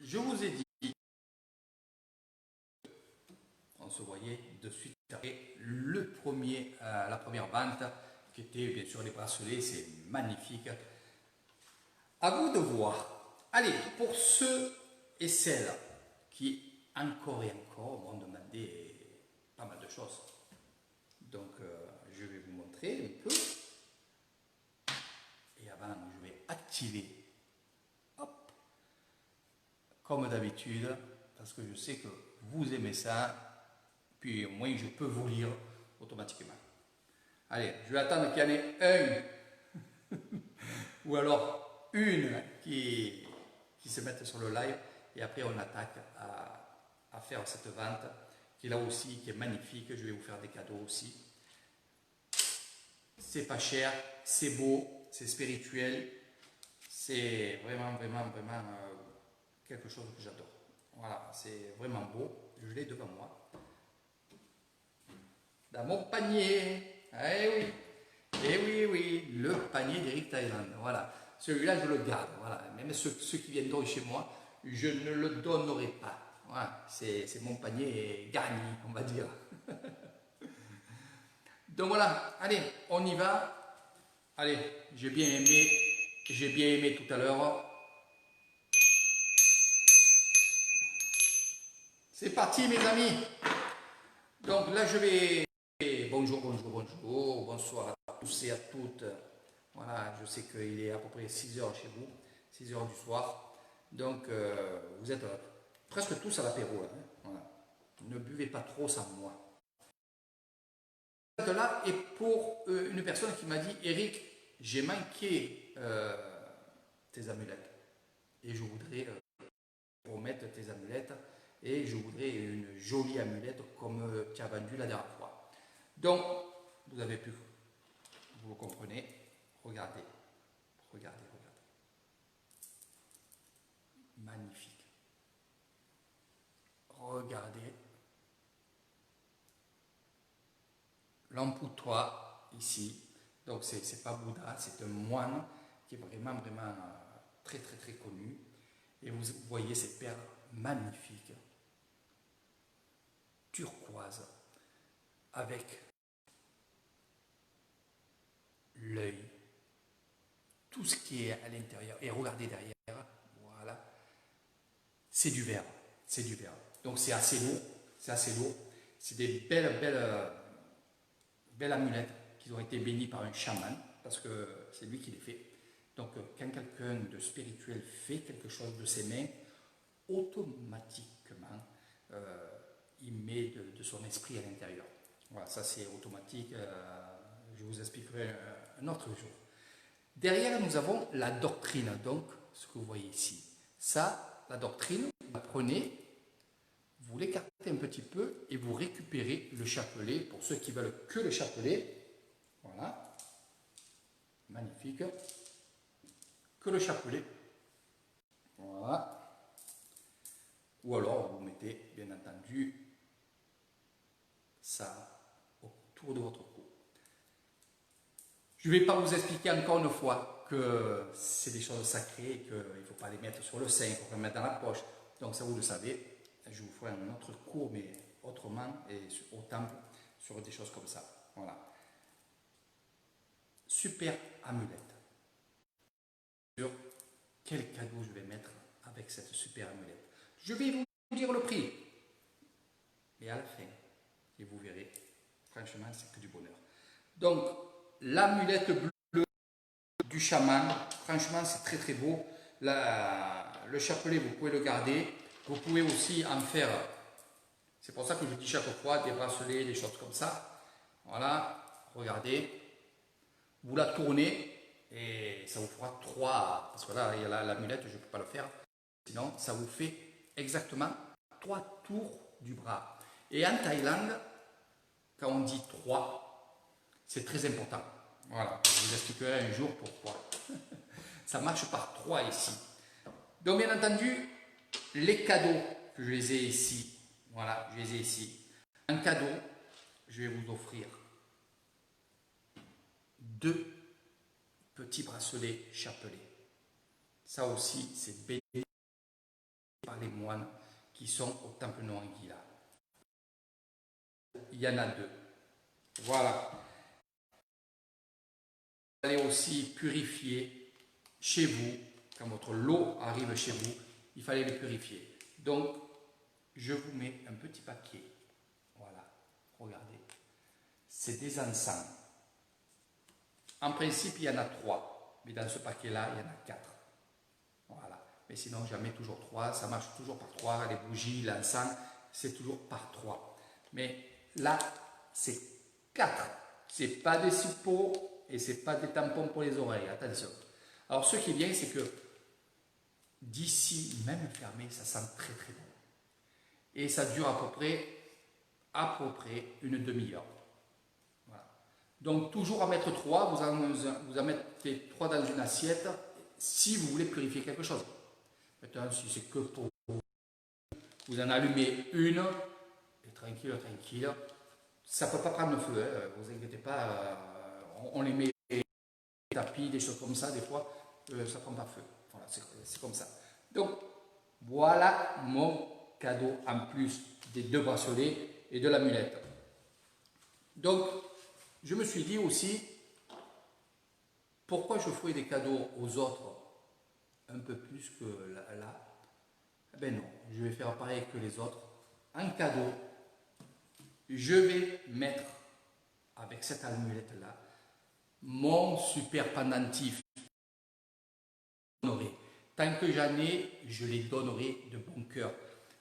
je vous ai dit, on se voyait de suite après la première vente, qui était bien sûr les bracelets, c'est magnifique. À vous de voir. Allez, pour ceux et celles qui encore et encore m'ont demandé pas mal de choses. Donc, je vais vous montrer un peu. Et avant, je vais activer, hop, comme d'habitude, parce que je sais que vous aimez ça, puis au moins je peux vous lire automatiquement. Allez, je vais attendre qu'il y en ait un, ou alors une qui se mette sur le live, et après on attaque à faire cette vente, qui est là aussi, qui est magnifique. Je vais vous faire des cadeaux aussi. C'est pas cher, c'est beau, c'est spirituel, c'est vraiment quelque chose que j'adore. Voilà, c'est vraiment beau. Je l'ai devant moi. Dans mon panier. Eh oui. Eh oui, oui, le panier d'Eric Thailand. Voilà. Celui-là, je le garde. Voilà. Même ceux qui viendront chez moi, je ne le donnerai pas. Voilà. C'est mon panier garni, on va dire. Donc voilà. Allez, on y va. Allez, j'ai bien aimé tout à l'heure. C'est parti, mes amis. Donc là, je vais... Bonjour, bonsoir à tous et à toutes. Voilà, je sais qu'il est à peu près 6 heures chez vous, 6 heures du soir. Donc, vous êtes presque tous à l'apéro. Hein. Voilà. Ne buvez pas trop sans moi. Là, et pour une personne qui m'a dit, Eric, j'ai manqué tes amulettes. Et je voudrais remettre tes amulettes. Et je voudrais une jolie amulette comme tu as vendu la dernière fois. Donc, vous avez pu, vous comprenez, regardez. Magnifique. Regardez. L'empoutoir ici. Donc, c'est pas Bouddha, c'est un moine qui est vraiment très connu. Et vous voyez ces perles magnifiques, turquoise, avec l'œil, tout ce qui est à l'intérieur. Et regardez derrière, voilà, c'est du verre, Donc c'est assez lourd, C'est des belles amulettes qui ont été bénies par un chaman, parce que c'est lui qui les fait. Donc quand quelqu'un de spirituel fait quelque chose de ses mains, automatiquement, il met de son esprit à l'intérieur. Voilà, ça c'est automatique. Je vous expliquerai un autre jour. Derrière, nous avons la doctrine, donc ce que vous voyez ici. Ça, la doctrine, vous la prenez, vous l'écartez un petit peu et vous récupérez le chapelet. Pour ceux qui veulent que le chapelet, voilà, magnifique, que le chapelet, voilà. Ou alors vous mettez bien entendu ça autour de votre cou. Je ne vais pas vous expliquer encore une fois que c'est des choses sacrées et qu'il ne faut pas les mettre sur le sein, il faut les mettre dans la poche. Donc ça vous le savez. Je vous ferai un autre cours, mais autrement, et au temple, sur des choses comme ça. Voilà. Super amulette. Sur quel cadeau je vais mettre avec cette super amulette. Je vais vous dire le prix. Mais à la fin, et vous verrez, franchement, c'est que du bonheur. Donc, l'amulette bleue du chaman, franchement, c'est très beau. Le chapelet, vous pouvez le garder. Vous pouvez aussi en faire, c'est pour ça que je dis chaque fois, des bracelets, des choses comme ça. Voilà, regardez. Vous la tournez et ça vous fera 3, parce que là, il y a l'amulette, je ne peux pas le faire. Sinon, ça vous fait exactement 3 tours du bras. Et en Thaïlande, quand on dit 3, c'est très important. Voilà, je vous expliquerai un jour pourquoi. Ça marche par 3 ici. Donc, bien entendu, les cadeaux que je les ai ici, voilà, je les ai ici. Un cadeau, je vais vous offrir 2 petits bracelets chapelets. Ça aussi, c'est béni par par les moines qui sont au temple Noanguilla. Il y en a 2. Voilà. Vous allez aussi purifier chez vous, quand votre lot arrive chez vous, il fallait le purifier. Donc, je vous mets un petit paquet. Voilà, regardez. C'est des encens. En principe, il y en a 3. Mais dans ce paquet-là, il y en a 4. Voilà. Mais sinon, j'en mets toujours 3. Ça marche toujours par 3. Les bougies, l'encens, c'est toujours par 3. Mais là, c'est 4. C'est pas des cipots et c'est pas des tampons pour les oreilles. Attention. Alors, ce qui est bien, c'est que d'ici, même fermé, ça sent très très bon. Et ça dure à peu près une demi-heure. Voilà. Donc, toujours à mettre 3. Vous en mettez 3 dans une assiette si vous voulez purifier quelque chose. Maintenant, si c'est que pour vous en allumez une, et tranquille, tranquille. Ça ne peut pas prendre le feu, hein, vous inquiétez pas. On les met des tapis, des choses comme ça, des fois, ça ne prend pas feu. Voilà, c'est comme ça. Donc, voilà mon cadeau en plus des 2 bracelets et de l'amulette. Donc, je me suis dit aussi, pourquoi je ferais des cadeaux aux autres un peu plus que là? Eh ben non, je vais faire pareil que les autres. Un cadeau, je vais mettre avec cette amulette-là mon super pendentif. Tant que j'en ai, je les donnerai de bon cœur.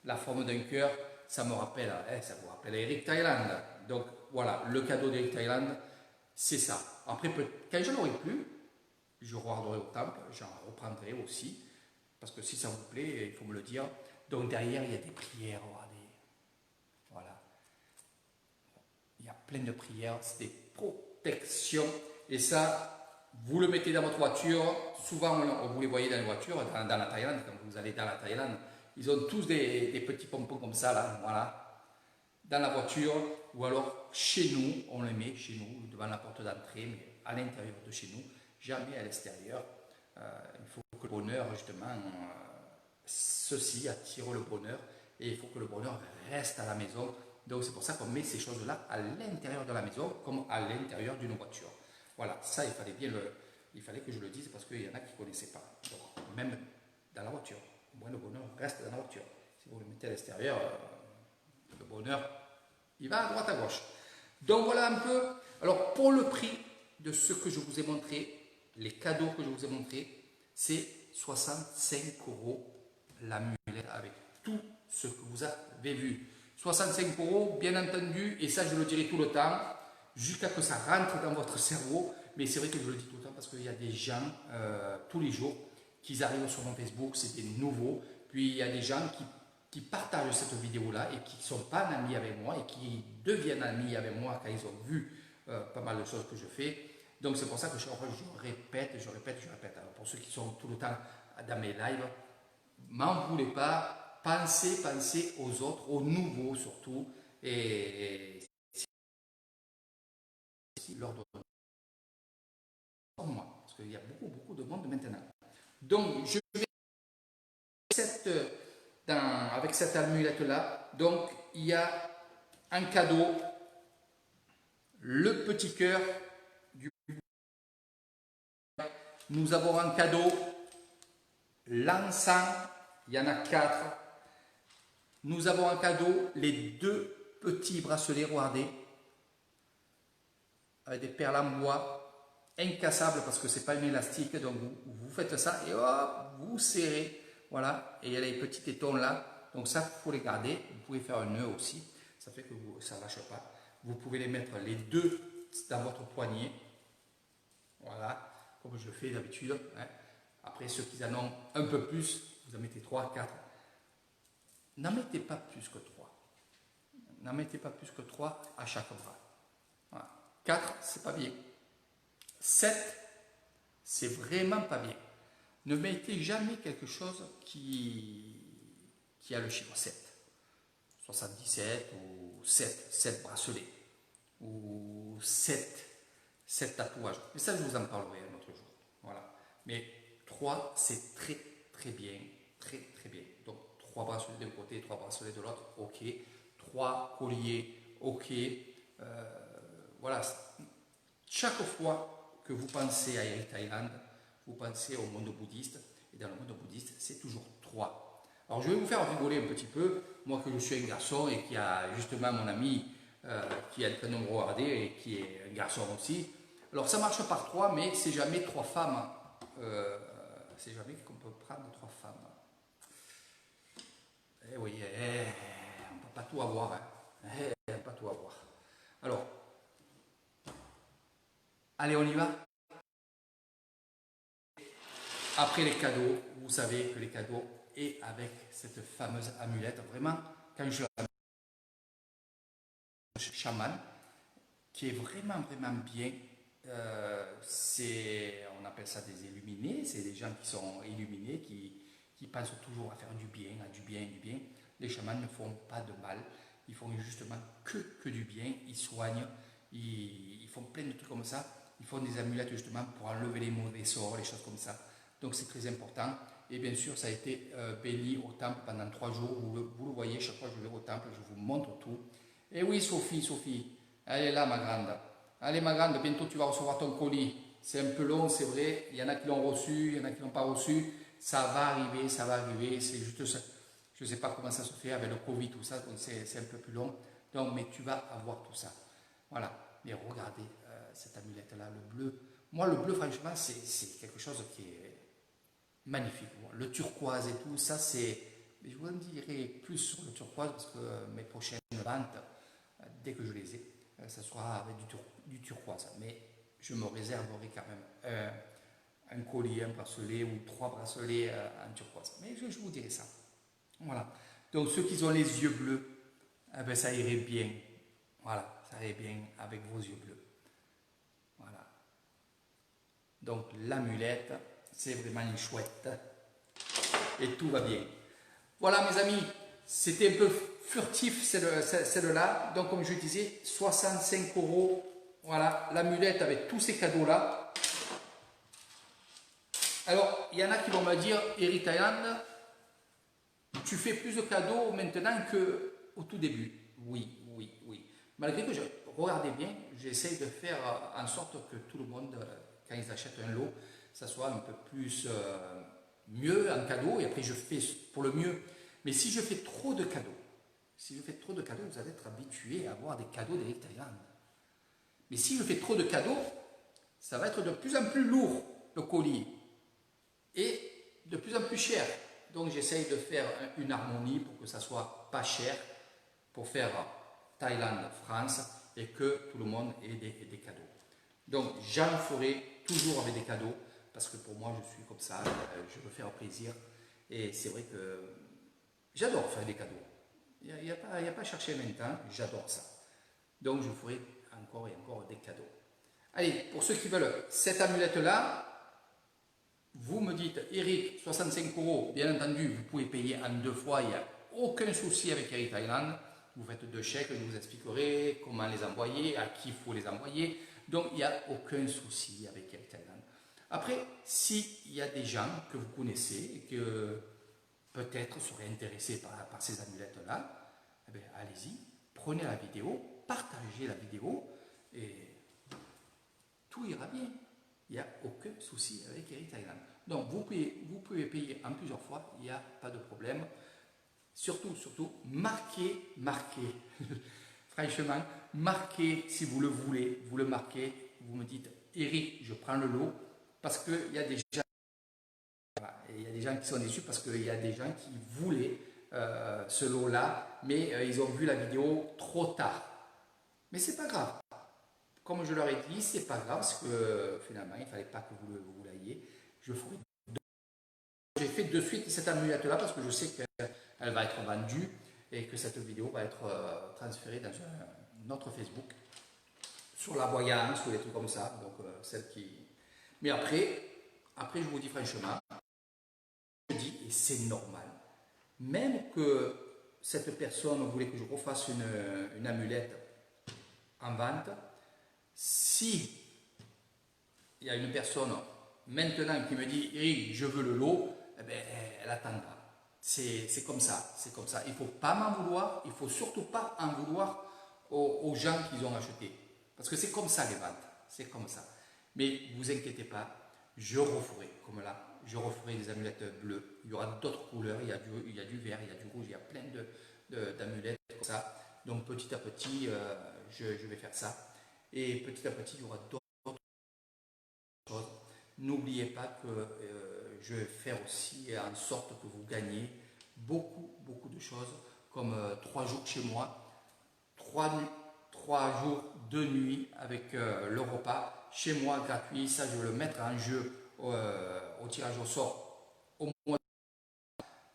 La forme d'un cœur, ça me rappelle, ça vous rappelle Eric Thailand. Donc voilà, le cadeau d'Eric Thailand, c'est ça. Après, quand je n'aurai plus, je regarderai au temple, j'en reprendrai aussi. Parce que si ça vous plaît, il faut me le dire. Donc derrière, il y a des prières, regardez. Voilà. Il y a plein de prières, c'est des protections. Et ça, vous le mettez dans votre voiture. Souvent, vous les voyez dans les voitures, dans la Thaïlande, quand vous allez dans la Thaïlande, ils ont tous des petits pompons comme ça, là, voilà, dans la voiture. Ou alors, chez nous, on les met chez nous, devant la porte d'entrée, mais à l'intérieur de chez nous, jamais à l'extérieur. Il faut que le bonheur, justement, ceci attire le bonheur. Et il faut que le bonheur reste à la maison. Donc c'est pour ça qu'on met ces choses-là à l'intérieur de la maison, comme à l'intérieur d'une voiture. Voilà, ça il fallait que je le dise parce qu'il y en a qui ne connaissaient pas. Donc, même dans la voiture, au moins le bonheur reste dans la voiture. Si vous le mettez à l'extérieur, le bonheur, il va à droite à gauche. Donc voilà un peu. Alors pour le prix de ce que je vous ai montré, les cadeaux que je vous ai montrés, c'est 65 € l'amulette avec tout ce que vous avez vu. 65 €, bien entendu, et ça je le dirai tout le temps, jusqu'à ce que ça rentre dans votre cerveau. Mais c'est vrai que je le dis tout le temps parce qu'il y a des gens, tous les jours, qui arrivent sur mon Facebook, c'est des nouveaux. Puis il y a des gens qui partagent cette vidéo-là et qui ne sont pas amis avec moi et qui deviennent amis avec moi quand ils ont vu pas mal de choses que je fais. Donc c'est pour ça que je répète. Alors pour ceux qui sont tout le temps dans mes lives, m'en voulez pas. Pensez aux autres, aux nouveaux surtout, et leur donner comme moi, parce qu'il y a beaucoup de monde maintenant. Donc, je vais avec cette amulette-là, donc il y a un cadeau, le petit cœur du. Nous avons un cadeau, l'encens, il y en a 4. Nous avons un cadeau, les 2 petits bracelets, regardez, avec des perles en bois, incassables parce que ce n'est pas une élastique, donc vous faites ça et hop, vous serrez, voilà, et il y a les petits tétons là, donc ça, il faut les garder. Vous pouvez faire un nœud aussi, ça fait que ça ne lâche pas. Vous pouvez les mettre les 2 dans votre poignet, voilà, comme je le fais d'habitude. Hein. Après, ceux qui en ont un peu plus, vous en mettez 3, 4. N'en mettez pas plus que 3. N'en mettez pas plus que 3 à chaque bras. Voilà. 4, c'est pas bien. 7, c'est vraiment pas bien. Ne mettez jamais quelque chose qui a le chiffre 7. 77 ou 7 bracelets. Ou 7 tatouages. Mais ça, je vous en parlerai un autre jour. Voilà. Mais 3, c'est très bien. Très bien. Donc 3 bracelets d'un côté, 3 bracelets de l'autre, ok. 3 colliers, ok. Voilà. Chaque fois que vous pensez à Eric Thailand, vous pensez au monde bouddhiste. Et dans le monde bouddhiste, c'est toujours 3. Alors je vais vous faire rigoler un petit peu, moi que je suis un garçon et qui a justement mon ami qui est en train de me regarder et qui est un garçon aussi. Alors ça marche par 3, mais c'est jamais 3 femmes. C'est jamais qu'on peut prendre 3 femmes. Eh oui, on ne peut pas tout avoir. Hein. On ne peut pas tout avoir. Alors, allez, on y va. Après les cadeaux, vous savez que les cadeaux, et avec cette fameuse amulette, vraiment, quand je la chaman, qui est vraiment, vraiment bien, on appelle ça des illuminés, c'est des gens qui sont illuminés, qui pensent toujours à faire du bien, à du bien, du bien. Les chamans ne font pas de mal, ils font justement que du bien, ils soignent, ils font plein de trucs comme ça, ils font des amulettes justement pour enlever les mauvais sorts, les choses comme ça. Donc c'est très important. Et bien sûr, ça a été béni au temple pendant 3 jours. Vous le voyez, chaque fois que je vais au temple, je vous montre tout. Et oui, Sophie, elle est là, ma grande. Allez, ma grande, bientôt tu vas recevoir ton colis. C'est un peu long, c'est vrai. Il y en a qui l'ont reçu, il y en a qui ne l'ont pas reçu. Ça va arriver, ça va arriver. C'est juste ça. Je ne sais pas comment ça se fait avec le Covid, tout ça, donc c'est un peu plus long. Donc, mais tu vas avoir tout ça. Voilà. Mais regardez cette amulette-là, le bleu. Moi, le bleu, franchement, c'est quelque chose qui est magnifique. Le turquoise et tout, ça c'est... Je vous en dirai plus sur le turquoise parce que mes prochaines ventes, dès que je les ai, ça sera avec du turquoise. Mais je me réserverai quand même un collier, un bracelet ou 3 bracelets en turquoise. Mais je vous dirai ça. Voilà. Donc ceux qui ont les yeux bleus, eh ben, ça irait bien. Voilà, ça irait bien avec vos yeux bleus. Voilà. Donc l'amulette, c'est vraiment une chouette. Et tout va bien. Voilà mes amis, c'était un peu furtif celle-là. Donc comme je disais, 65 €. Voilà, l'amulette avec tous ces cadeaux-là. Alors, il y en a qui vont me dire, Eric Thailand, tu fais plus de cadeaux maintenant qu'au tout début. Oui. Malgré que regardez bien, j'essaye de faire en sorte que tout le monde, quand ils achètent un lot, ça soit un peu plus mieux en cadeau. Et après, je fais pour le mieux. Mais si je fais trop de cadeaux, vous allez être habitué à avoir des cadeaux d'Eric Thailand. Mais si je fais trop de cadeaux, ça va être de plus en plus lourd, le colis. Et de plus en plus cher. Donc j'essaye de faire une harmonie pour que ça soit pas cher, pour faire Thaïlande, France, et que tout le monde ait des cadeaux. Donc j'en ferai toujours avec des cadeaux, parce que pour moi je suis comme ça, je veux faire plaisir. Et c'est vrai que j'adore faire des cadeaux. Il n'y a pas à chercher maintenant, j'adore ça. Donc je ferai encore et encore des cadeaux. Allez, pour ceux qui veulent cette amulette-là, vous me dites, Eric, 65 €, bien entendu, vous pouvez payer en 2 fois, il n'y a aucun souci avec Eric Thailand. Vous faites 2 chèques, je vous expliquerai comment les envoyer, à qui il faut les envoyer. Donc, il n'y a aucun souci avec Eric Thailand. Après, s'il y a des gens que vous connaissez et que peut-être seraient intéressés par ces amulettes-là, eh bien, allez-y, prenez la vidéo, partagez la vidéo et tout ira bien. Il n'y a aucun souci avec Eric Thailand. Donc, vous pouvez payer en plusieurs fois, il n'y a pas de problème. Surtout, marquez. Franchement, marquez si vous le voulez, vous le marquez, vous me dites, Eric, je prends le lot, parce qu'il y a des gens, il y a des gens qui sont déçus parce qu'il y a des gens qui voulaient ce lot-là, mais ils ont vu la vidéo trop tard. Mais c'est pas grave. Comme je leur ai dit, c'est pas grave, parce que finalement, il ne fallait pas que vous l'ayez. J'ai fait de suite cette amulette-là parce que je sais qu'elle va être vendue et que cette vidéo va être transférée dans un autre Facebook sur la voyance ou des trucs comme ça. Donc, celle qui... Mais après, je vous dis franchement, je dis, et c'est normal, même que cette personne voulait que je refasse une amulette en vente, si il y a une personne maintenant qui me dit Eric, je veux le lot, eh bien, elle attendra. C'est comme ça, c'est comme ça. Il ne faut pas m'en vouloir, il ne faut surtout pas en vouloir aux gens qui ont acheté. Parce que c'est comme ça les ventes, c'est comme ça. Mais vous inquiétez pas, je referai, comme là, je referai des amulettes bleues. Il y aura d'autres couleurs, il y a du vert, il y a du rouge, il y a plein d'amulettes comme ça. Donc petit à petit, je vais faire ça. Et petit à petit, il y aura d'autres choses. N'oubliez pas que je vais faire aussi en sorte que vous gagnez beaucoup de choses, comme 3 jours chez moi, 3 jours, 2 nuits avec le repas chez moi gratuit. Ça, je vais le mettre en jeu au tirage au sort au mois.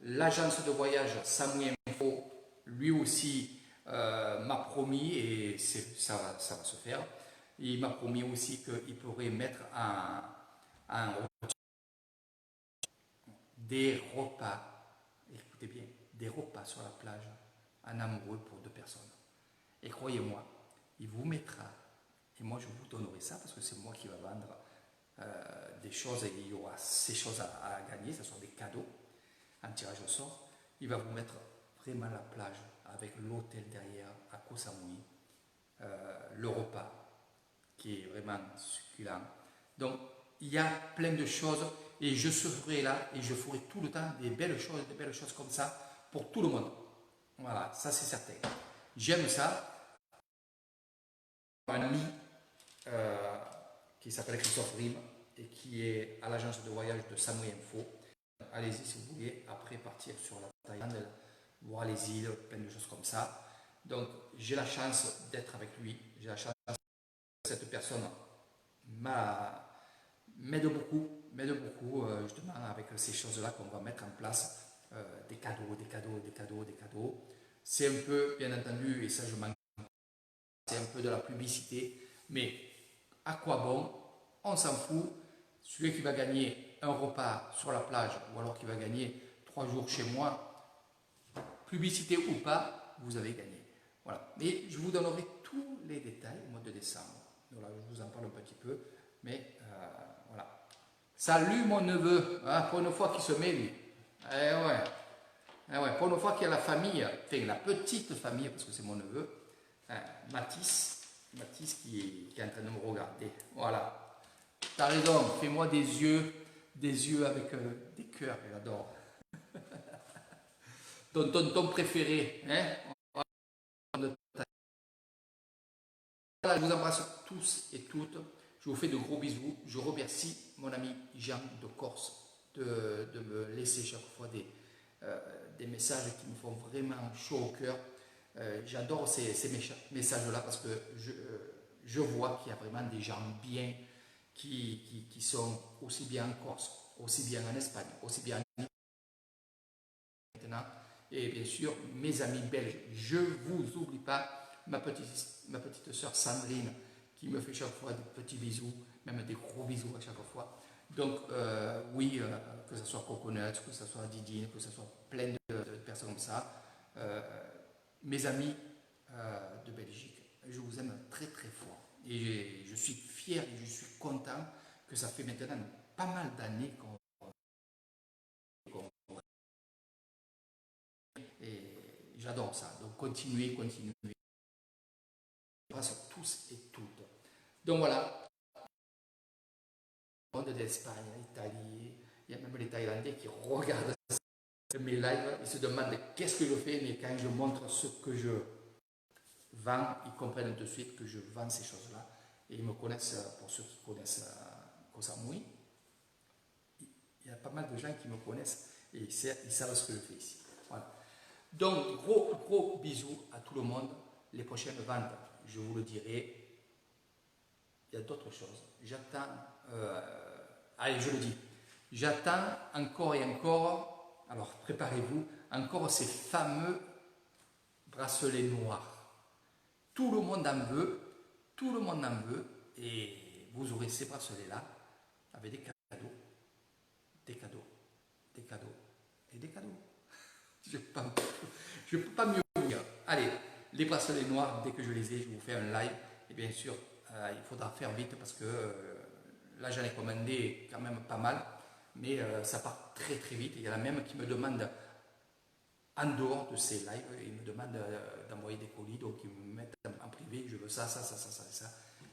L'agence de voyage Samui Info, lui aussi, m'a promis, et ça va se faire, il m'a promis aussi qu'il pourrait mettre un des repas, écoutez bien, des repas sur la plage en amoureux pour 2 personnes. Et croyez-moi, il vous mettra, et moi je vous donnerai ça parce que c'est moi qui va vendre des choses, et il y aura ces choses à gagner, ce sont des cadeaux, un tirage au sort. Il va vous mettre vraiment la plage avec l'hôtel derrière à Koh Samui, le repas qui est vraiment succulent. Donc il y a plein de choses, et je serai là et je ferai tout le temps des belles choses comme ça pour tout le monde. Voilà, ça c'est certain. J'aime ça. Un ami qui s'appelle Christophe Rim et qui est à l'agence de voyage de Samui Info. Allez-y si vous voulez, après partir sur la Thaïlande, voir les îles, plein de choses comme ça. Donc j'ai la chance d'être avec lui, j'ai la chance que cette personne m'aide beaucoup justement avec ces choses-là qu'on va mettre en place, des cadeaux. C'est un peu, bien entendu, et ça je m'en, c'est un peu de la publicité, mais à quoi bon? On s'en fout. Celui qui va gagner un repas sur la plage, ou alors qui va gagner 3 jours chez moi, publicité ou pas, vous avez gagné. Voilà. Mais je vous donnerai tous les détails au mois de décembre. Voilà, je vous en parle un petit peu, mais voilà. Salut mon neveu, hein, pour une fois qu'il se met lui. Pour une fois qu'il y a la famille, enfin la petite famille, parce que c'est mon neveu, hein, Mathis qui est en train de me regarder. Voilà. T'as raison, fais-moi des yeux avec des cœurs, j'adore. Ton tonton préféré, hein? Voilà, je vous embrasse tous et toutes. Je vous fais de gros bisous. Je remercie mon ami Jean de Corse de me laisser chaque fois des messages qui me font vraiment chaud au cœur. J'adore ces messages-là parce que je vois qu'il y a vraiment des gens bien qui sont aussi bien en Corse, aussi bien en Espagne, aussi bien en maintenant. Et bien sûr, mes amis belges, je ne vous oublie pas. Ma petite sœur Sandrine qui me fait chaque fois des petits bisous, même des gros bisous à chaque fois. Donc oui, que ce soit Coconut, que ce soit Didine, que ce soit plein de personnes comme ça. Mes amis de Belgique, je vous aime très très fort. Et je suis fier et je suis content que ça fait maintenant pas mal d'années qu'on et j'adore ça. Donc continuez. Grâce à tous et toutes. Donc voilà, le monde d'Espagne, l'Italie, il y a même les Thaïlandais qui regardent mes lives et se demandent qu'est-ce que je fais, mais quand je montre ce que je vends, ils comprennent tout de suite que je vends ces choses-là. Et ils me connaissent, pour ceux qui connaissent Koh Samui, il y a pas mal de gens qui me connaissent et ils savent ce que je fais ici. Voilà. Donc, gros bisous à tout le monde. Les prochaines ventes, je vous le dirai. Il y a d'autres choses. J'attends, allez, je le dis, j'attends encore et encore, alors préparez-vous, encore ces fameux bracelets noirs. Tout le monde en veut, et vous aurez ces bracelets-là avec des cadeaux. Je ne peux pas mieux vous dire. Allez, les bracelets noirs, dès que je les ai, je vous fais un live. Et bien sûr, il faudra faire vite parce que là, j'en ai commandé quand même pas mal. Mais ça part très vite. Il y en a même qui me demandent en dehors de ces lives, ils me demandent d'envoyer des colis, donc ils me mettent en privé, je veux ça, ça, ça, ça, ça, ça,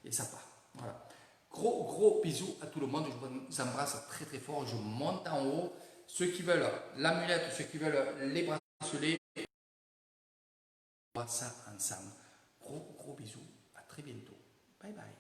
et ça part. Voilà. Gros, gros bisous à tout le monde, je vous embrasse très très fort, je monte en haut. Ceux qui veulent l'amulette, ceux qui veulent les bracelets, on voit ça ensemble. Gros, gros bisous, à très bientôt. Bye bye.